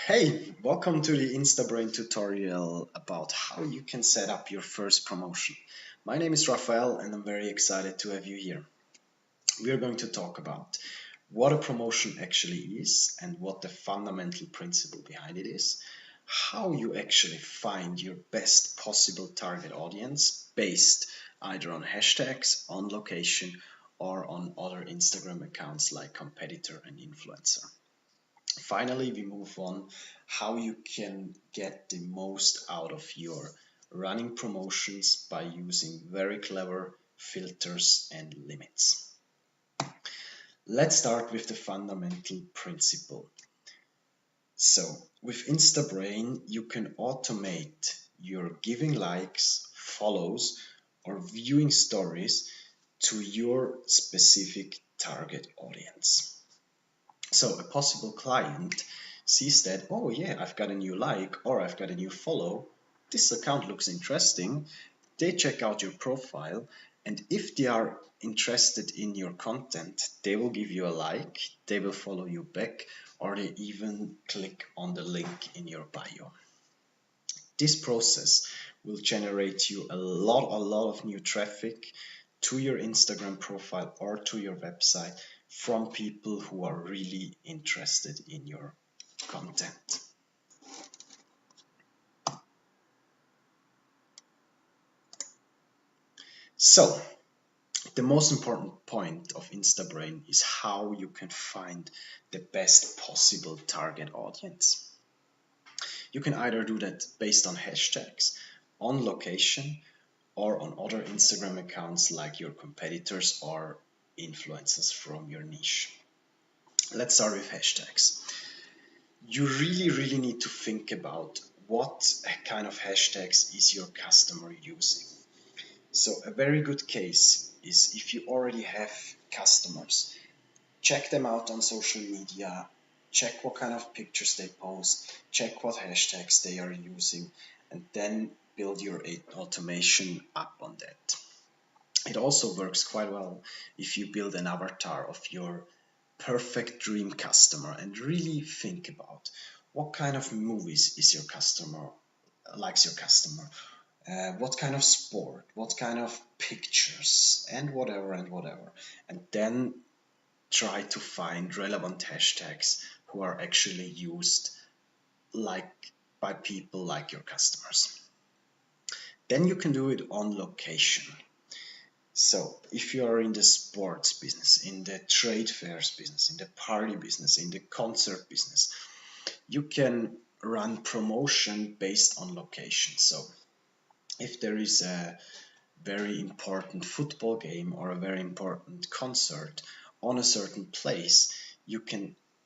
Hey, welcome to the Instabrain tutorial about how you can set up your first promotion. My name is Rafael and I'm very excited to have you here. We are going to talk about what a promotion actually is and what the fundamental principle behind it is, how you actually find your best possible target audience based either on hashtags, on location, or on other Instagram accounts like competitor and influencer. Finally, we move on how you can get the most out of your running promotions by using very clever filters and limits. Let's start with the fundamental principle. So, with Instabrain, you can automate your giving likes, follows, or viewing stories to your specific target audience. So a possible client sees that, oh yeah, I've got a new like or I've got a new follow. This account looks interesting. They check out your profile, and if they are interested in your content, they will give you a like, they will follow you back, or they even click on the link in your bio. This process will generate you a lot of new traffic to your Instagram profile or to your website from people who are really interested in your content. So, the most important point of Instabrain is how you can find the best possible target audience. You can either do that based on hashtags, on location, or on other Instagram accounts like your competitors or influencers from your niche. Let's start with hashtags. You really need to think about what kind of hashtags is your customer using. So a very good case is if you already have customers, check them out on social media, check what kind of pictures they post, check what hashtags they are using, and then build your automation up on that. It also works quite well if you build an avatar of your perfect dream customer and really think about what kind of movies is your customer likes your customer, what kind of sport, what kind of pictures, and whatever, and then try to find relevant hashtags who are actually used like by people like your customers. Then you can do it on location. So if you are in the sports business, in the trade fairs business, in the party business, in the concert business, you can run promotion based on location. So if there is a very important football game or a very important concert on a certain place,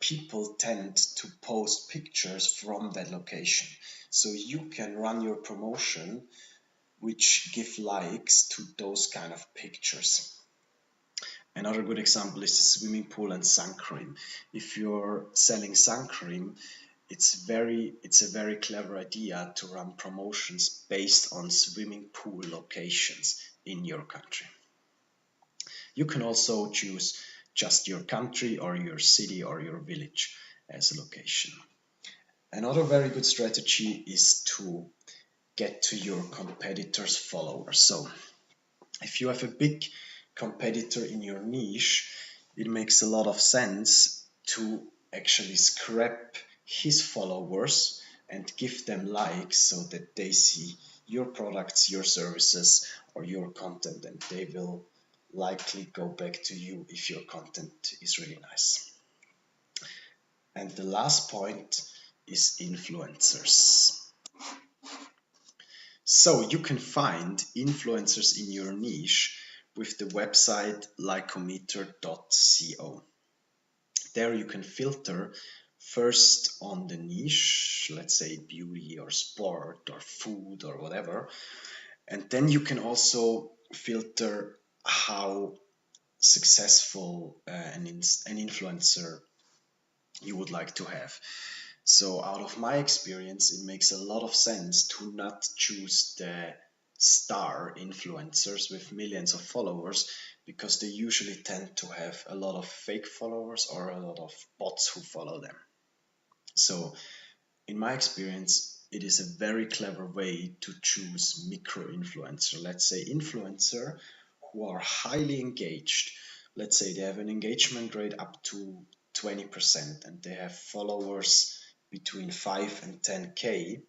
people tend to post pictures from that location. So you can run your promotion which give likes to those kind of pictures. Another good example is the swimming pool and sun cream. If you're selling sun cream, it's a very clever idea to run promotions based on swimming pool locations in your country. You can also choose just your country or your city or your village as a location. Another very good strategy is to get to your competitors' followers. So if you have a big competitor in your niche, it makes a lot of sense to actually scrap his followers and give them likes so that they see your products, your services, or your content, and they will likely go back to you if your content is really nice. And the last point is influencers. So you can find influencers in your niche with the website lycometer.co. There you can filter first on the niche, let's say beauty or sport or food or whatever. And then you can also filter how successful an influencer you would like to have. So out of my experience, it makes a lot of sense to not choose the star influencers with millions of followers, because they usually tend to have a lot of fake followers or a lot of bots who follow them. So in my experience, it is a very clever way to choose micro influencer. Let's say influencer who are highly engaged. Let's say they have an engagement rate up to 20% and they have followers between 5 and 10K.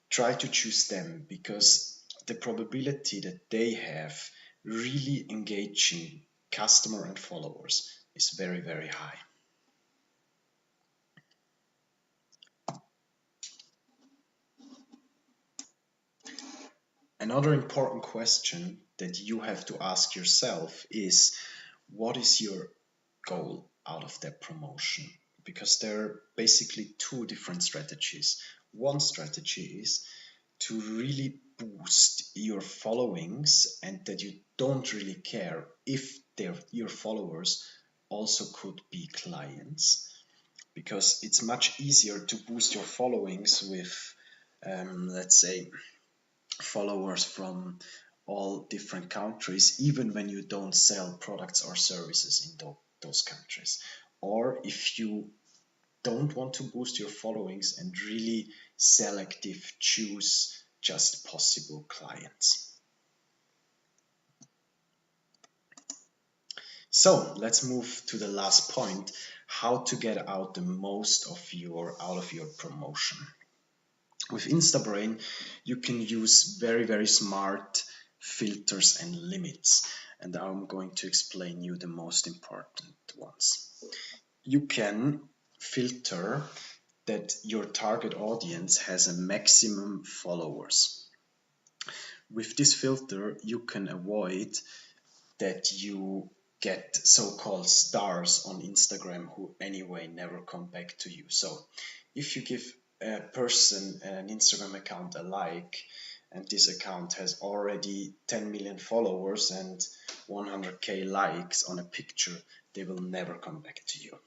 Try to choose them because the probability that they have really engaging customer and followers is very, very high. Another important question that you have to ask yourself is, what is your goal out of that promotion? Because there are basically two different strategies. One strategy is to really boost your followings and that you don't really care if your followers also could be clients, because it's much easier to boost your followings with let's say followers from all different countries, even when you don't sell products or services in those countries. Or if you don't want to boost your followings and really selective choose just possible clients. So let's move to the last point, how to get out the most of out of your promotion. With Instabrain, you can use very, very smart filters and limits, and I'm going to explain you the most important ones. You can filter that your target audience has a maximum followers. With this filter, you can avoid that you get so-called stars on Instagram who anyway never come back to you. So if you give a person an Instagram account a like, and this account has already 10 million followers and 100k likes on a picture, they will never come back to you.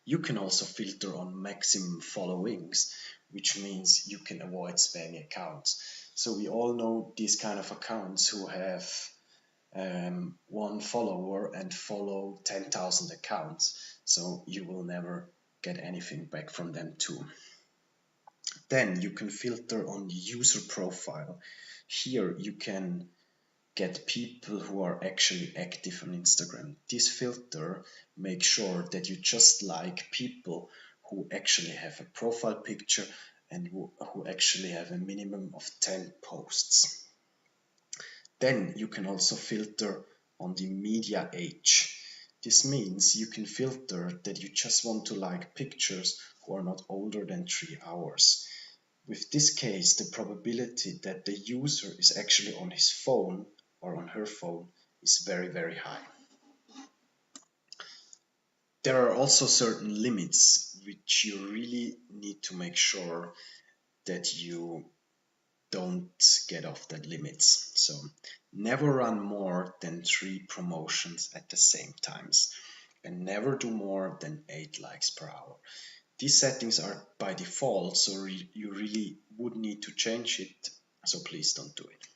You can also filter on maximum followings, which means you can avoid spammy accounts. So we all know these kind of accounts who have one follower and follow 10,000 accounts, so you will never get anything back from them too. Then you can filter on user profile. Here you can get people who are actually active on Instagram. This filter makes sure that you just like people who actually have a profile picture and who actually have a minimum of 10 posts. Then you can also filter on the media age. This means you can filter that you just want to like pictures who are not older than 3 hours. With this case, the probability that the user is actually on his phone or on her phone is very, very high. There are also certain limits which you really need to make sure that you don't get off the limits. So never run more than 3 promotions at the same times, and never do more than 8 likes per hour. These settings are by default, so you really would need to change it, so please don't do it.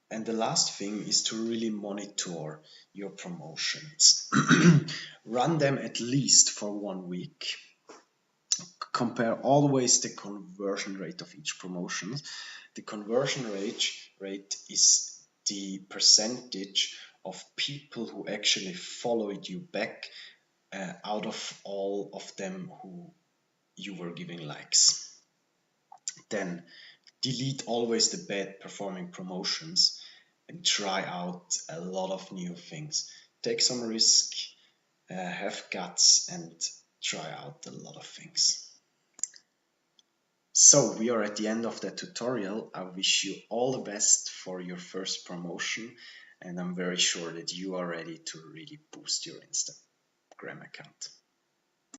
And the last thing is to really monitor your promotions. Run them at least for 1 week. Compare always the conversion rate of each promotion. The conversion rate is the percentage of people who actually followed you back out of all of them who you were giving likes. Then delete always the bad performing promotions and try out a lot of new things. Take some risk, have guts, and try out a lot of things. So we are at the end of the tutorial. I wish you all the best for your first promotion, and I'm very sure that you are ready to really boost your Instagram account.